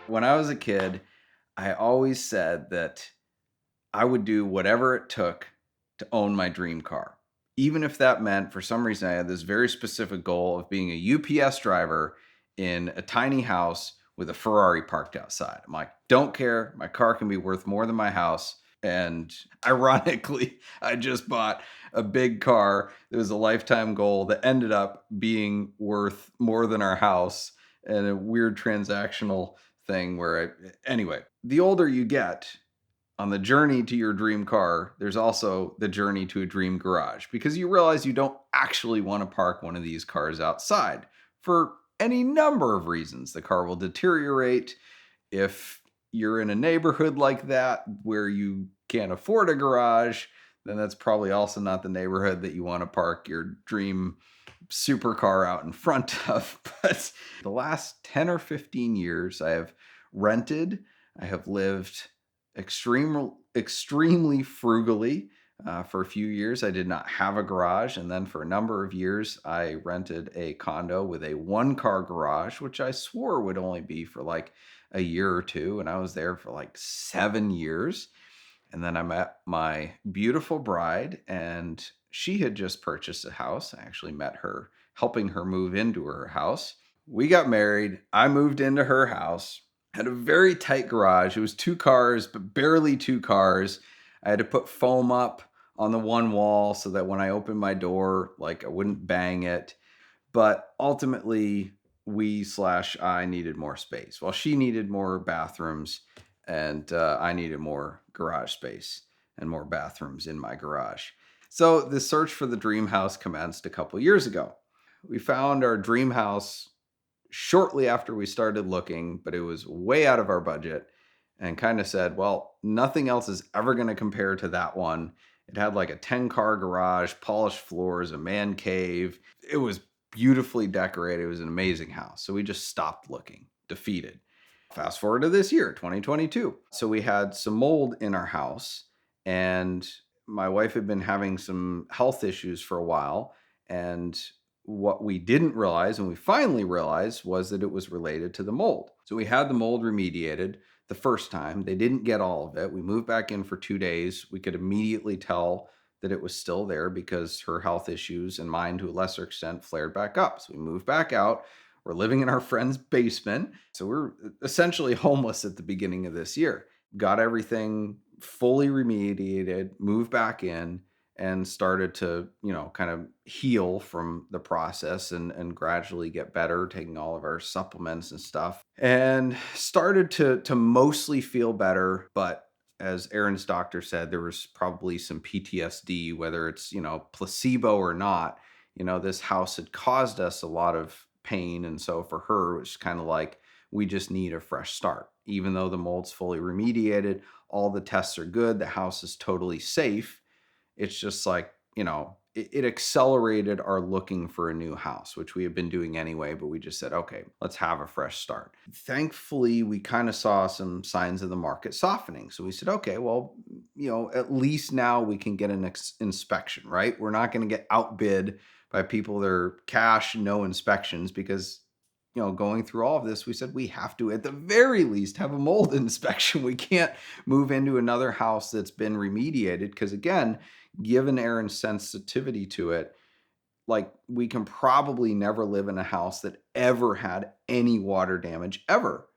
When I was a kid, I always said that I would do whatever it took to own my dream car. Even if that meant, for some reason, I had this very specific goal of being a UPS driver in a tiny house with a Ferrari parked outside. I'm like, don't care. My car can be worth more than my house. And ironically, I just bought a big car that was a lifetime goal that ended up being worth more than our house, and a weird transactional thing where anyway, the older you get, on the journey to your dream car, there's also the journey to a dream garage, because you realize you don't actually want to park one of these cars outside for any number of reasons. The car will deteriorate. If you're in a neighborhood like that where you can't afford a garage, then that's probably also not the neighborhood that you want to park your dream supercar out in front of. But the last 10 or 15 years, I have rented, I have lived extremely frugally. For a few years, I did not have a garage. And then for a number of years, I rented a condo with a one car garage, which I swore would only be for like a year or two. And I was there for like 7 years. And then I met my beautiful bride, and she had just purchased a house. I actually met her helping her move into her house. We got married. I moved into her house, had a very tight garage. It was two cars, but barely two cars. I had to put foam up on the one wall so that when I opened my door, like I wouldn't bang it. But ultimately, I needed more space. Well, she needed more bathrooms, and I needed more garage space and more bathrooms in my garage. So the search for the dream house commenced a couple years ago. We found our dream house shortly after we started looking, but it was way out of our budget, and kind of said, well, nothing else is ever going to compare to that one. It had like a 10-car garage, polished floors, a man cave. It was beautifully decorated. It was an amazing house. So we just stopped looking, defeated. Fast forward to this year, 2022. So we had some mold in our house, and my wife had been having some health issues for a while. And what we didn't realize, and we finally realized, was that it was related to the mold. So we had the mold remediated the first time. They didn't get all of it. We moved back in for 2 days. We could immediately tell that it was still there because her health issues and mine to a lesser extent flared back up. So we moved back out. We're living in our friend's basement. So we're essentially homeless at the beginning of this year. Got everything fully remediated, moved back in, and started to, kind of heal from the process, and gradually get better, taking all of our supplements and stuff, and started to mostly feel better. But as Aaron's doctor said, there was probably some PTSD, whether it's, placebo or not. This house had caused us a lot of pain. And so for her, it was kind of like, we just need a fresh start. Even though the mold's fully remediated, all the tests are good, the house is totally safe. It's just like, it accelerated our looking for a new house, which we had been doing anyway, but we just said, okay, let's have a fresh start. Thankfully, we kind of saw some signs of the market softening. So we said, okay, well, at least now we can get an inspection, right? We're not going to get outbid by people that are cash, no inspections, because going through all of this, we said we have to, at the very least, have a mold inspection. We can't move into another house that's been remediated because, again, given Aaron's sensitivity to it, like, we can probably never live in a house that ever had any water damage ever.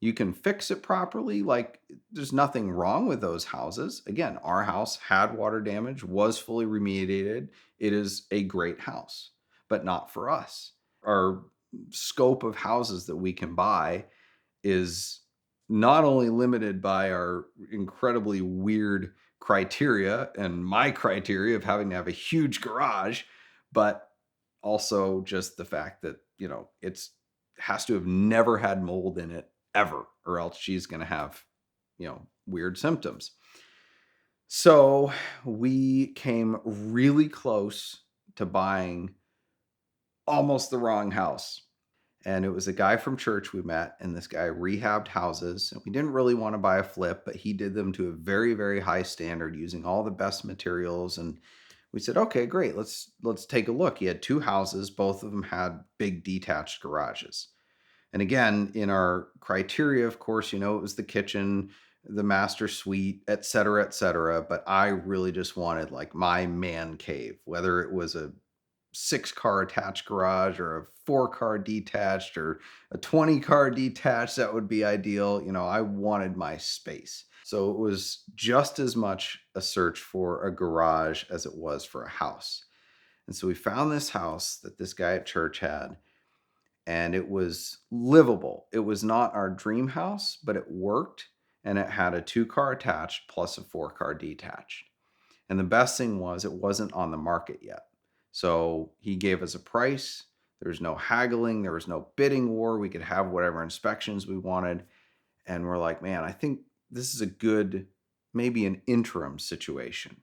You can fix it properly. Like, there's nothing wrong with those houses. Again, our house had water damage, was fully remediated. It is a great house, but not for us. Our scope of houses that we can buy is not only limited by our incredibly weird criteria and my criteria of having to have a huge garage, but also just the fact that, it's has to have never had mold in it ever, or else she's going to have, weird symptoms. So we came really close to buying almost the wrong house. And it was a guy from church we met, and this guy rehabbed houses. And we didn't really want to buy a flip, but he did them to a very, very high standard using all the best materials. And we said, okay, great, let's take a look. He had two houses, both of them had big detached garages. And again, in our criteria, of course, it was the kitchen, the master suite, et cetera, et cetera. But I really just wanted like my man cave, whether it was a 6-car attached garage or a 4-car detached or a 20-car detached, that would be ideal. I wanted my space. So it was just as much a search for a garage as it was for a house. And so we found this house that this guy at church had, and it was livable. It was not our dream house, but it worked, and it had a 2-car attached plus a 4-car detached. And the best thing was it wasn't on the market yet. So he gave us a price. There was no haggling, there was no bidding war. We could have whatever inspections we wanted. And we're like, man, I think this is a good, maybe an interim situation,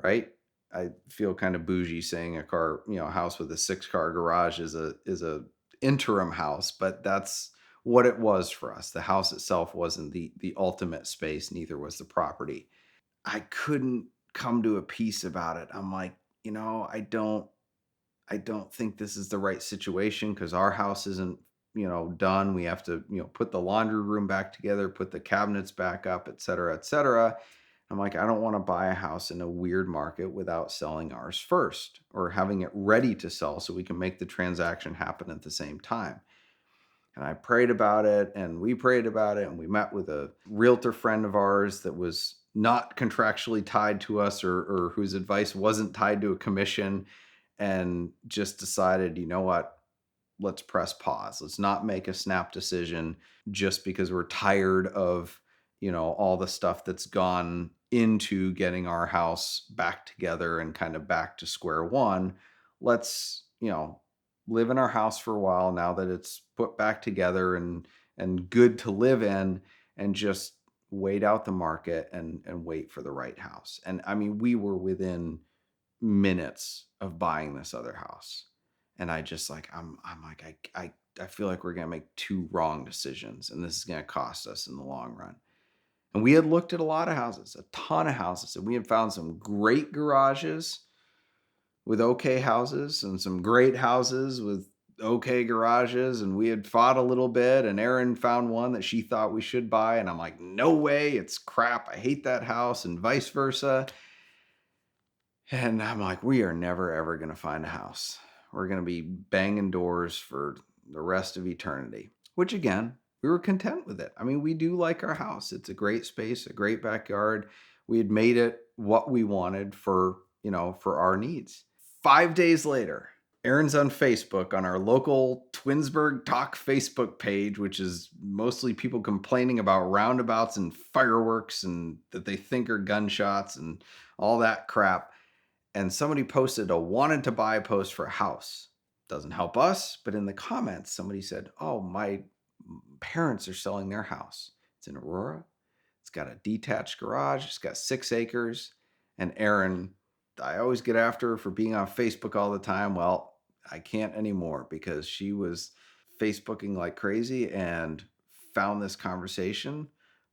right? I feel kind of bougie saying a house with a 6-car garage is a interim house, but that's what it was for us. The house itself wasn't the ultimate space, neither was the property. I couldn't come to a peace about it. I'm like, I don't think this is the right situation because our house isn't, done. We have to, put the laundry room back together, put the cabinets back up, et cetera, et cetera. I'm like, I don't want to buy a house in a weird market without selling ours first or having it ready to sell so we can make the transaction happen at the same time. And I prayed about it and we prayed about it and we met with a realtor friend of ours that was not contractually tied to us or whose advice wasn't tied to a commission, and just decided, you know what, let's press pause. Let's not make a snap decision just because we're tired of, all the stuff that's gone into getting our house back together and kind of back to square one. Let's, live in our house for a while now that it's put back together and good to live in, and just wait out the market and wait for the right house. And I mean, we were within minutes of buying this other house. And I just like I'm like I feel like we're gonna make two wrong decisions and this is gonna cost us in the long run. And we had looked at a lot of houses, a ton of houses, and we had found some great garages with okay houses and some great houses with okay garages. And we had fought a little bit, and Erin found one that she thought we should buy. And I'm like, no way, it's crap. I hate that house, and vice versa. And I'm like, we are never ever going to find a house. We're going to be banging doors for the rest of eternity, which again, we were content with it. I mean, we do like our house. It's a great space, a great backyard. We had made it what we wanted for our needs. 5 days later, Aaron's on Facebook on our local Twinsburg Talk Facebook page, which is mostly people complaining about roundabouts and fireworks and that they think are gunshots and all that crap. And somebody posted a wanted to buy post for a house. Doesn't help us, but in the comments, somebody said, oh, my parents are selling their house. It's in Aurora. It's got a detached garage. It's got 6 acres. And Erin, I always get after her for being on Facebook all the time. Well, I can't anymore because she was Facebooking like crazy and found this conversation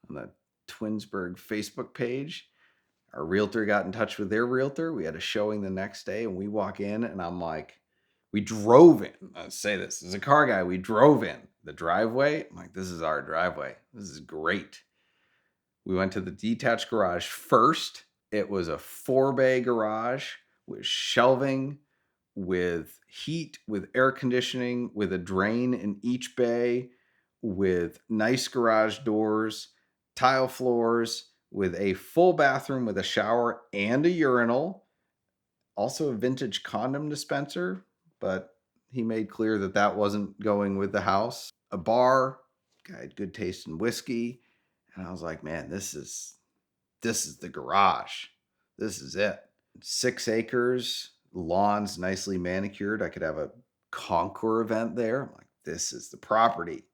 on the Twinsburg Facebook page. Our realtor got in touch with their realtor. We had a showing the next day, and we walk in, and I'm like, we drove in. I say this as a car guy. We drove in the driveway. I'm like, this is our driveway. This is great. We went to the detached garage first. It was a 4-bay garage with shelving, with heat, with air conditioning, with a drain in each bay, with nice garage doors, tile floors, with a full bathroom with a shower and a urinal, also a vintage condom dispenser, but he made clear that that wasn't going with the house. A bar, guy had good taste in whiskey, and I was like, man, this is the garage. This is it. 6 acres, lawns nicely manicured. I could have a concours event there. I'm like, this is the property.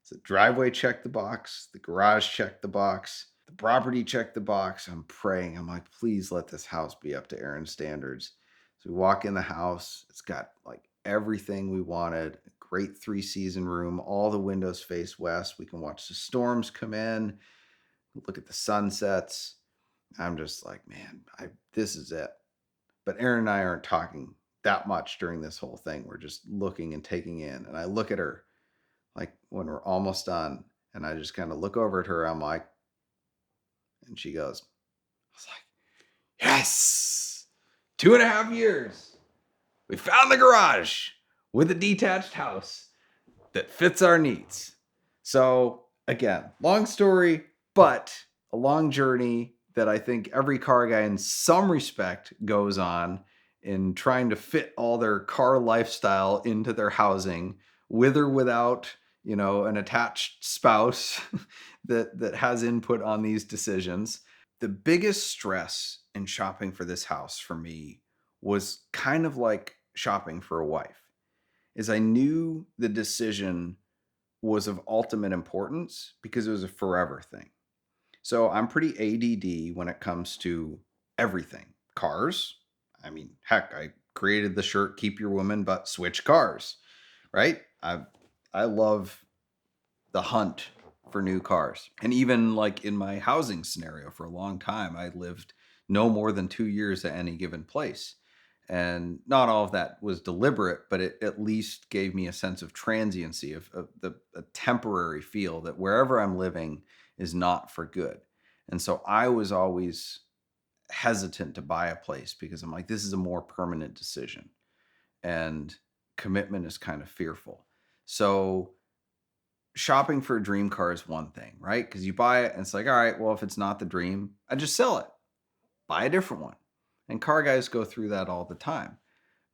So the driveway checked the box, the garage checked the box, the property checked the box. I'm praying. I'm like, please let this house be up to Aaron's standards. So we walk in the house. It's got like everything we wanted. A great 3-season room. All the windows face west. We can watch the storms come in, look at the sunsets. I'm just like, man, this is it. But Aaron and I aren't talking that much during this whole thing. We're just looking and taking in. And I look at her like when we're almost done, and I just kind of look over at her. I'm like, and she goes, I was like, yes, 2.5 years. We found the garage with a detached house that fits our needs. So again, long story, but a long journey that I think every car guy in some respect goes on in trying to fit all their car lifestyle into their housing with or without, an attached spouse that has input on these decisions. The biggest stress in shopping for this house for me was kind of like shopping for a wife. Is I knew the decision was of ultimate importance because it was a forever thing. So I'm pretty ADD when it comes to everything. Cars. I mean, heck, I created the shirt "Keep Your Woman, but Switch Cars." Right? I love the hunt for new cars. And even like in my housing scenario for a long time, I lived no more than 2 years at any given place. And not all of that was deliberate, but it at least gave me a sense of transiency, of a temporary feel that wherever I'm living is not for good. And so I was always hesitant to buy a place because I'm like, this is a more permanent decision. And commitment is kind of fearful. So shopping for a dream car is one thing, right? Because you buy it and it's like, all right, well, if it's not the dream, I just sell it, buy a different one. And car guys go through that all the time.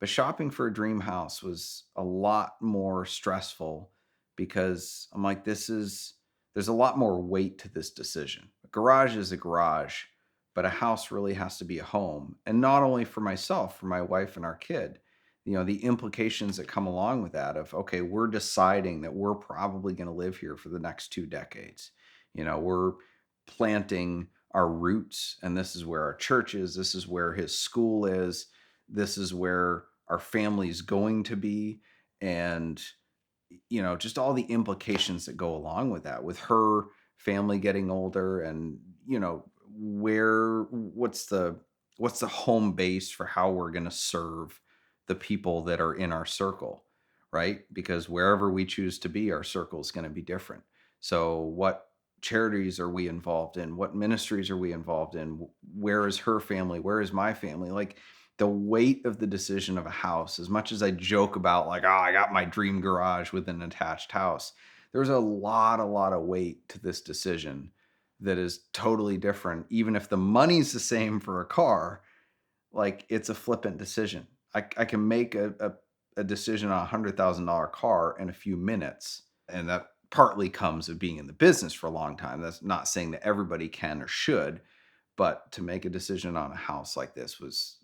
But shopping for a dream house was a lot more stressful because I'm like, there's a lot more weight to this decision. A garage is a garage, but a house really has to be a home. And not only for myself, for my wife and our kid, the implications that come along with that of, okay, we're deciding that we're probably going to live here for the next 2 decades. We're planting our roots, and this is where our church is. This is where his school is. This is where our family's going to be. And, just all the implications that go along with that, with her family getting older and, what's the home base for how we're going to serve the people that are in our circle, right? Because wherever we choose to be, our circle is going to be different. So what charities are we involved in? What ministries are we involved in? Where is her family? Where is my family? Like the weight of the decision of a house, as much as I joke about like, oh, I got my dream garage with an attached house, there's a lot of weight to this decision that is totally different. Even if the money's the same for a car, like it's a flippant decision. I can make a decision on $100,000 car in a few minutes. And that partly comes of being in the business for a long time. That's not saying that everybody can or should, but to make a decision on a house like this was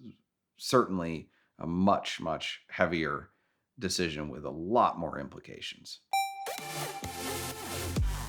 certainly a much heavier decision with a lot more implications.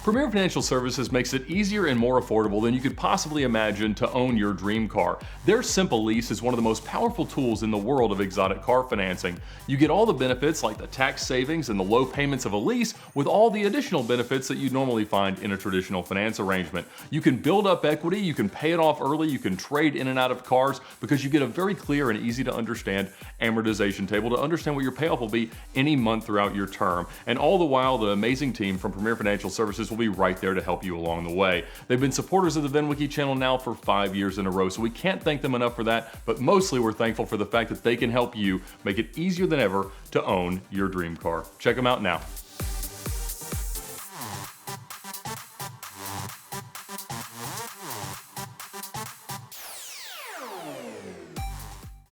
Premier Financial Services makes it easier and more affordable than you could possibly imagine to own your dream car. Their Simple Lease is one of the most powerful tools in the world of exotic car financing. You get all the benefits like the tax savings and the low payments of a lease with all the additional benefits that you normally find in a traditional finance arrangement. You can build up equity, you can pay it off early, you can trade in and out of cars because you get a very clear and easy to understand amortization table to understand what your payoff will be any month throughout your term. And all the while, the amazing team from Premier Financial Services will be right there to help you along the way. They've been supporters of the VINwiki channel now for 5 years in a row, so we can't thank them enough for that, but mostly we're thankful for the fact that they can help you make it easier than ever to own your dream car. Check them out now.